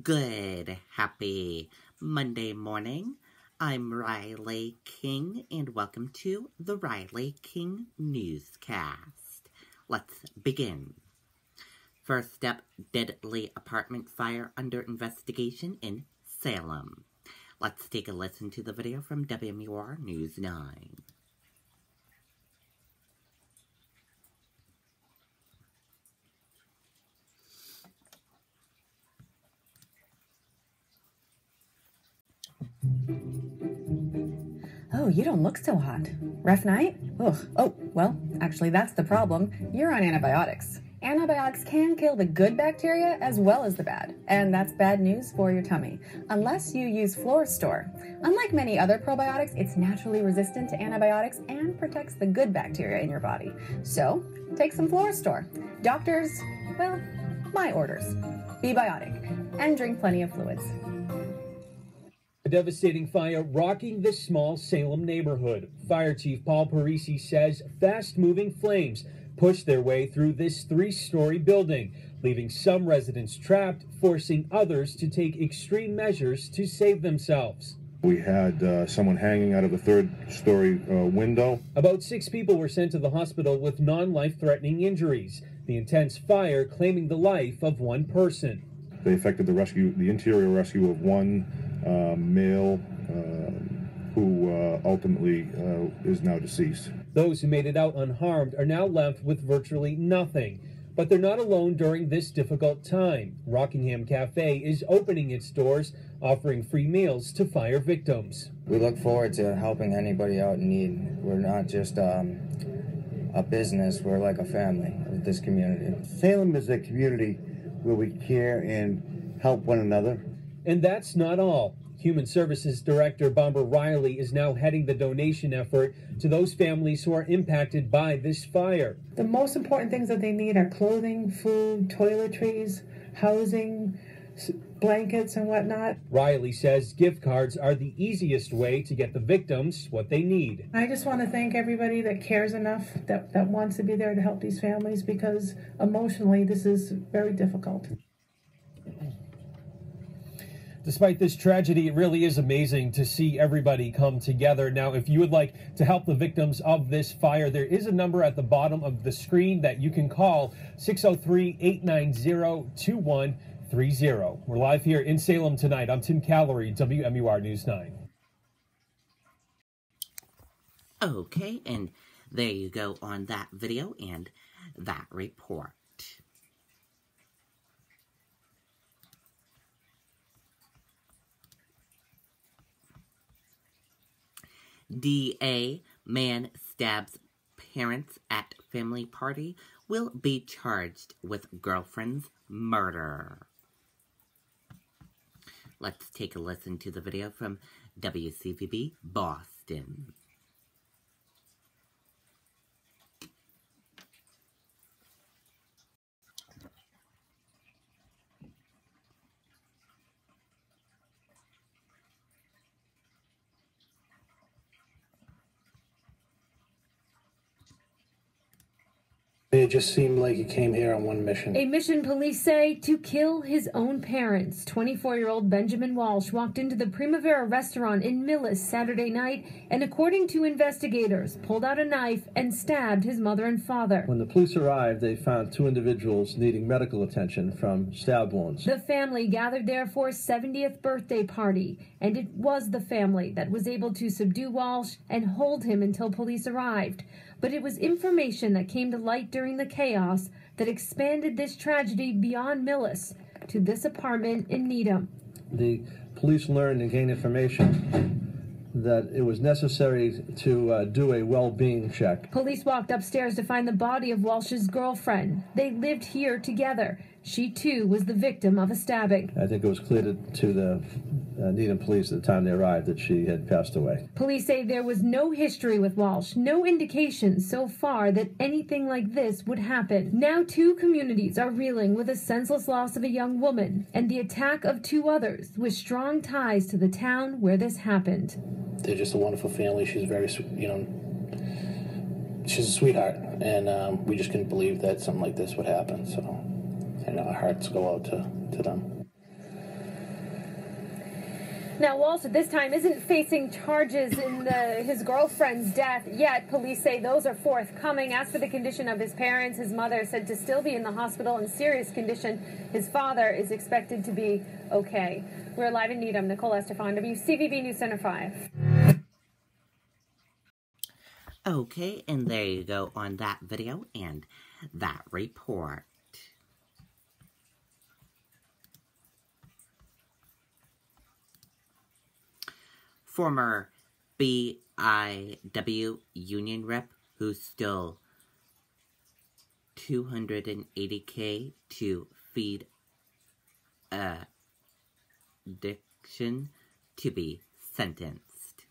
Good, happy Monday morning. I'm Riley King, and welcome to the Riley King Newscast. Let's begin. First up, deadly apartment fire under investigation in Salem. Let's take a listen to the video from WMUR News 9. Oh, you don't look so hot. Rough night? Ugh. Oh, well, actually that's the problem. You're on antibiotics. Antibiotics can kill the good bacteria as well as the bad, and that's bad news for your tummy, unless you use Florastor. Unlike many other probiotics, it's naturally resistant to antibiotics and protects the good bacteria in your body. So, take some Florastor. Doctors, well, my orders. Be biotic and drink plenty of fluids. A devastating fire rocking this small Salem neighborhood. Fire Chief Paul Parisi says fast-moving flames pushed their way through this three-story building, leaving some residents trapped, forcing others to take extreme measures to save themselves. We had someone hanging out of a third-story window. About 6 people were sent to the hospital with non-life-threatening injuries. The intense fire claiming the life of one person. They affected the interior rescue of one male who ultimately is now deceased. Those who made it out unharmed are now left with virtually nothing. But they're not alone during this difficult time. Rockingham Cafe is opening its doors, offering free meals to fire victims. We look forward to helping anybody out in need. We're not just a business, we're like a family of this community. Salem is a community where we care and help one another. And that's not all. Human Services Director Barbara Riley is now heading the donation effort to those families who are impacted by this fire. The most important things that they need are clothing, food, toiletries, housing, blankets, and whatnot. Riley says gift cards are the easiest way to get the victims what they need. I just want to thank everybody that cares enough, that wants to be there to help these families, because emotionally this is very difficult. Despite this tragedy, it really is amazing to see everybody come together. Now, if you would like to help the victims of this fire, there is a number at the bottom of the screen that you can call, 603-890-2130. We're live here in Salem tonight. I'm Tim Callery, WMUR News 9. Okay, and there you go on that video and that report. DA, man stabs parents at family party, will be charged with girlfriend's murder. Let's take a listen to the video from WCVB Boston. It just seemed like he came here on one mission. A mission, police say, to kill his own parents. 24-year-old Benjamin Walsh walked into the Primavera restaurant in Millis Saturday night and, according to investigators, pulled out a knife and stabbed his mother and father. When the police arrived, they found 2 individuals needing medical attention from stab wounds. The family gathered there for a 70th birthday party, and it was the family that was able to subdue Walsh and hold him until police arrived. But it was information that came to light during the chaos that expanded this tragedy beyond Millis to this apartment in Needham. The police learned and gained information that it was necessary to do a well-being check. Police walked upstairs to find the body of Walsh's girlfriend. They lived here together. She, too, was the victim of a stabbing. I think it was clear to the Needham police at the time they arrived that she had passed away. Police say there was no history with Walsh, no indication so far that anything like this would happen. Now 2 communities are reeling with the senseless loss of a young woman and the attack of 2 others with strong ties to the town where this happened. They're just a wonderful family. She's very, she's a sweetheart, and we just couldn't believe that something like this would happen. So, our hearts go out to them. Now, Walsh at this time isn't facing charges in his girlfriend's death yet. Police say those are forthcoming. As for the condition of his parents, his mother is said to still be in the hospital in serious condition. His father is expected to be okay. We're live in Needham. Nicole Estefan, WCVB News Center 5. Okay, and there you go on that video and that report. Former BIW union rep who stole $280K to feed addiction to be sentenced.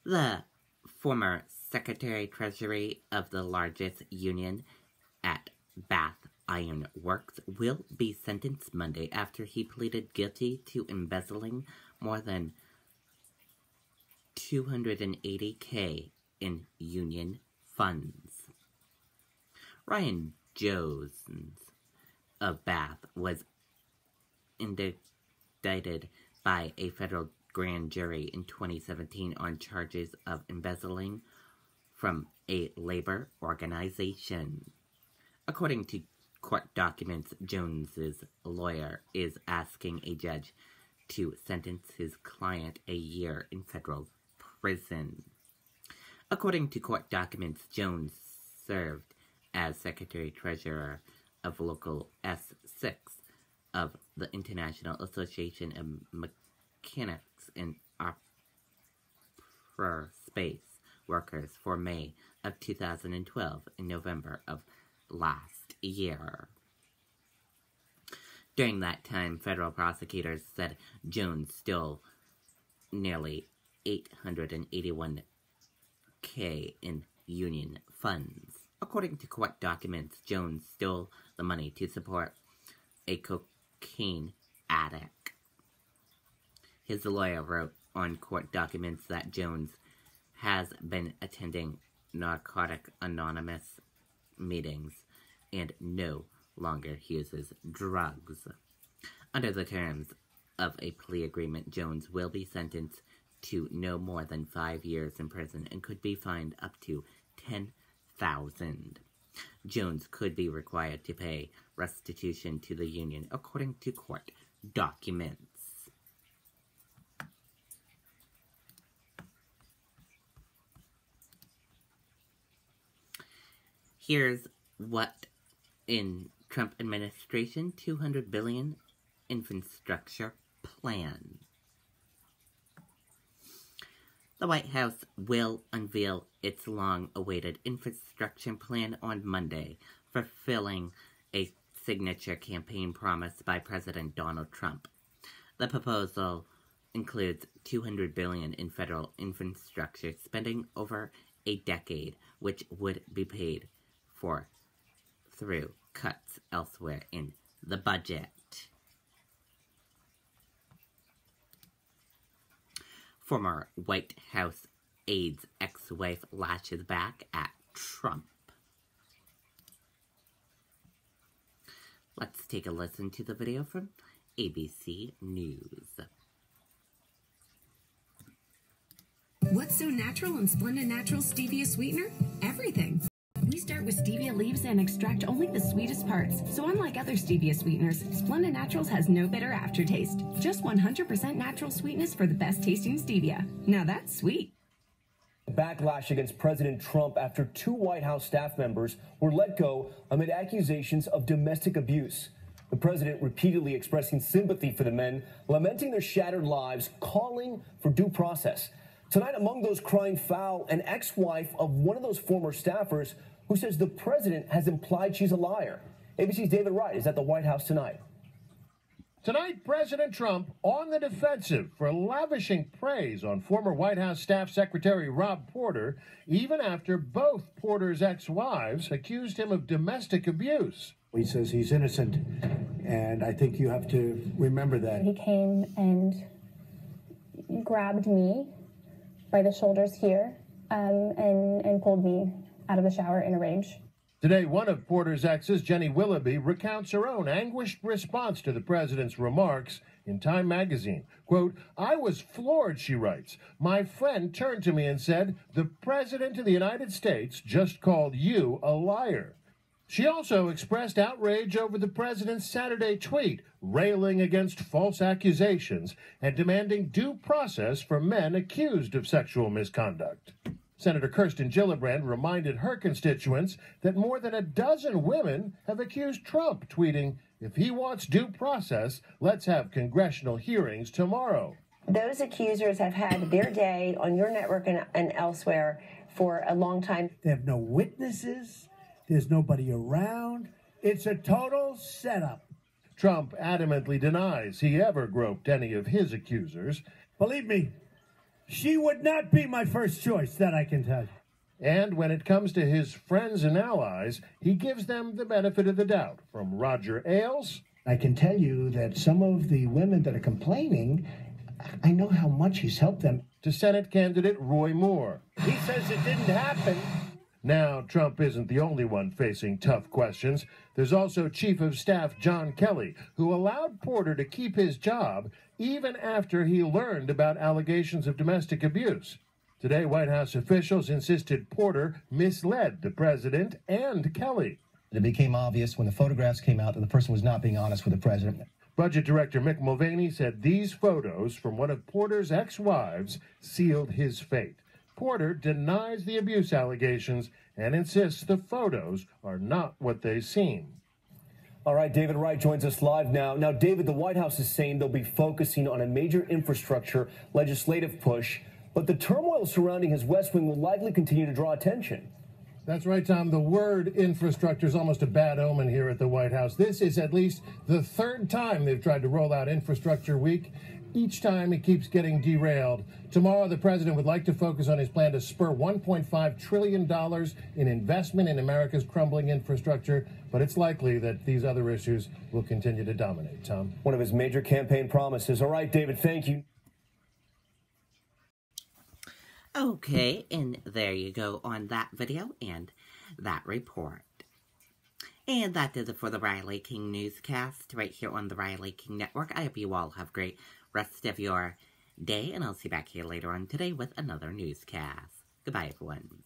The former Secretary-Treasury of the largest union at Bath Iron Works will be sentenced Monday after he pleaded guilty to embezzling more than $280K in union funds. Ryan Jones of Bath was indicted by a federal grand jury in 2017 on charges of embezzling from a labor organization. According to court documents, Jones's lawyer is asking a judge to sentence his client a year in federal prison. According to court documents, Jones served as Secretary-Treasurer of Local S6 of the International Association of Mechanics and Upper Space Workers for May of 2012 and November of last year. During that time, federal prosecutors said Jones stole nearly $881K in union funds. According to court documents, Jones stole the money to support a cocaine addict. His lawyer wrote on court documents that Jones has been attending Narcotic Anonymous meetings and no longer uses drugs. Under the terms of a plea agreement, Jones will be sentenced to no more than 5 years in prison and could be fined up to $10,000. Jones could be required to pay restitution to the union, according to court documents. Here's what in Trump administration $200 billion infrastructure plan. The White House will unveil its long-awaited infrastructure plan on Monday, fulfilling a signature campaign promise by President Donald Trump. The proposal includes $200 billion in federal infrastructure spending over a decade, which would be paid for through cuts elsewhere in the budget. Former White House aide's ex-wife lashes back at Trump. Let's take a listen to the video from ABC News. What's so natural in Splenda Naturals stevia sweetener? Everything. We start with stevia leaves and extract only the sweetest parts. So unlike other stevia sweeteners, Splenda Naturals has no bitter aftertaste. Just 100% natural sweetness for the best tasting stevia. Now that's sweet. Backlash against President Trump after 2 White House staff members were let go amid accusations of domestic abuse. The president repeatedly expressing sympathy for the men, lamenting their shattered lives, calling for due process. Tonight, among those crying foul, an ex-wife of one of those former staffers who says the president has implied she's a liar. ABC's David Wright is at the White House tonight. Tonight, President Trump on the defensive for lavishing praise on former White House Staff Secretary Rob Porter, even after both Porter's ex-wives accused him of domestic abuse. He says he's innocent, and I think you have to remember that. He came and grabbed me by the shoulders here and pulled me out of the shower in a rage. Today, one of Porter's exes, Jenny Willoughby, recounts her own anguished response to the president's remarks in Time magazine. Quote, "I was floored," she writes. "My friend turned to me and said, 'The President of the United States just called you a liar.'" She also expressed outrage over the president's Saturday tweet, railing against false accusations and demanding due process for men accused of sexual misconduct. Senator Kirsten Gillibrand reminded her constituents that more than a dozen women have accused Trump, tweeting, "If he wants due process, let's have congressional hearings tomorrow." Those accusers have had their day on your network and elsewhere for a long time. They have no witnesses. There's nobody around. It's a total setup. Trump adamantly denies he ever groped any of his accusers. Believe me, she would not be my first choice, that I can tell you. And when it comes to his friends and allies, he gives them the benefit of the doubt. From Roger Ailes, I can tell you that some of the women that are complaining, I know how much he's helped them. To Senate candidate Roy Moore. He says it didn't happen. Now, Trump isn't the only one facing tough questions. There's also Chief of Staff John Kelly, who allowed Porter to keep his job even after he learned about allegations of domestic abuse. Today, White House officials insisted Porter misled the president and Kelly. It became obvious when the photographs came out that the person was not being honest with the president. Budget Director Mick Mulvaney said these photos from one of Porter's ex-wives sealed his fate. Porter denies the abuse allegations and insists the photos are not what they seem. All right, David Wright joins us live now. Now, David, the White House is saying they'll be focusing on a major infrastructure legislative push, but the turmoil surrounding his West Wing will likely continue to draw attention. That's right, Tom. The word infrastructure is almost a bad omen here at the White House. This is at least the third time they've tried to roll out Infrastructure Week. Each time it keeps getting derailed. Tomorrow, the president would like to focus on his plan to spur $1.5 trillion in investment in America's crumbling infrastructure, but it's likely that these other issues will continue to dominate, Tom. One of his major campaign promises. All right, David, thank you. Okay, and there you go on that video and that report. And that does it for the Riley King Newscast right here on the Riley King Network. I hope you all have a great rest of your day, and I'll see you back here later on today with another newscast. Goodbye, everyone.